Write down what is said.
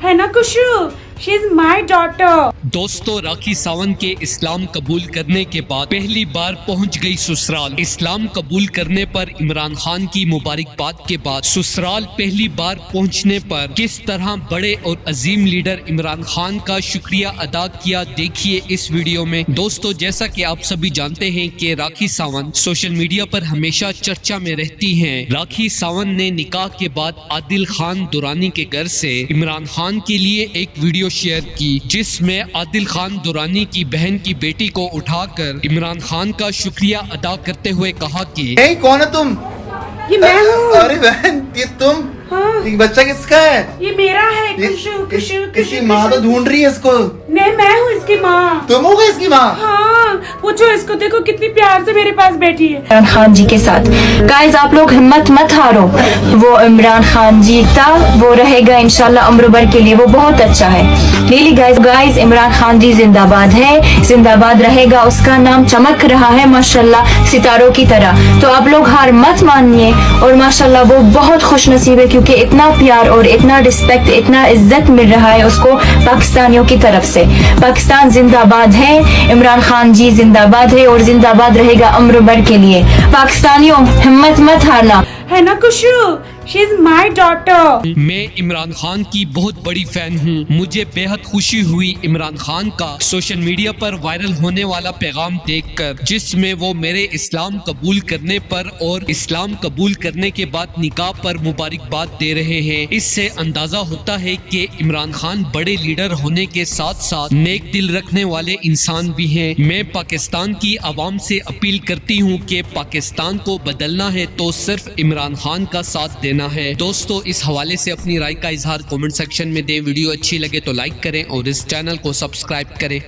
है ना Khushu? She is my daughter. दोस्तों, राखी सावंत के इस्लाम कबूल करने के बाद पहली बार पहुंच गई ससुराल। इस्लाम कबूल करने पर इमरान खान की मुबारकबाद के बाद ससुराल पहली बार पहुंचने पर किस तरह बड़े और अजीम लीडर इमरान खान का शुक्रिया अदा किया, देखिए इस वीडियो में। दोस्तों, जैसा कि आप सभी जानते हैं कि राखी सावंत सोशल मीडिया पर हमेशा चर्चा में रहती हैं। राखी सावंत ने निकाह के बाद आदिल खान दुरानी के घर से इमरान खान के लिए एक वीडियो शेयर की, जिसमें आदिल खान दुरानी की बहन की बेटी को उठाकर इमरान खान का शुक्रिया अदा करते हुए कहा कि कौन है तुम? ये मैं हूँ। अरे बहन, ये तुम? हाँ। ये बच्चा किसका है? ये मेरा है। खुशू खुशू किसी माँ तो ढूंढ रही है इसको। मैं हूँ इसकी माँ। तुम हो गई इसकी माँ? हाँ, पूछो इसको, देखो कितनी प्यार से मेरे पास बैठी है। इमरान खान जी के साथ गाइस, आप लोग हिम्मत मत हारो। वो इमरान खान जी था, वो रहेगा इंशाल्लाह उम्र भर के लिए। वो बहुत अच्छा है। रियली गाइस, इमरान खान जी जिंदाबाद है, जिंदाबाद रहेगा। उसका नाम चमक रहा है माशाल्लाह सितारों की तरह। तो आप लोग हार मत मानिए। और माशाल्लाह वो बहुत खुश नसीब है, क्योंकि इतना प्यार और इतना रिस्पेक्ट, इतना इज्जत मिल रहा है उसको पाकिस्तानियों की तरफ से। पाकिस्तान जिंदाबाद है, इमरान खान जी जिंदाबाद है और जिंदाबाद रहेगा उम्र भर के लिए। पाकिस्तानियों, हिम्मत मत हारना। है ना Khushu? She is my daughter. मैं इमरान खान की बहुत बड़ी फैन हूँ। मुझे बेहद खुशी हुई इमरान खान का सोशल मीडिया पर वायरल होने वाला पैगाम देखकर, जिसमें वो मेरे इस्लाम कबूल करने पर और इस्लाम कबूल करने के बाद निकाह पर मुबारकबाद दे रहे हैं। इससे अंदाजा होता है कि इमरान खान बड़े लीडर होने के साथ साथ नेक दिल रखने वाले इंसान भी हैं। मैं पाकिस्तान की आवाम से अपील करती हूँ कि पाकिस्तान को बदलना है तो सिर्फ इमरान खान का साथ देना है। दोस्तों, इस हवाले से अपनी राय का इजहार कमेंट सेक्शन में दें। वीडियो अच्छी लगे तो लाइक करें और इस चैनल को सब्सक्राइब करें।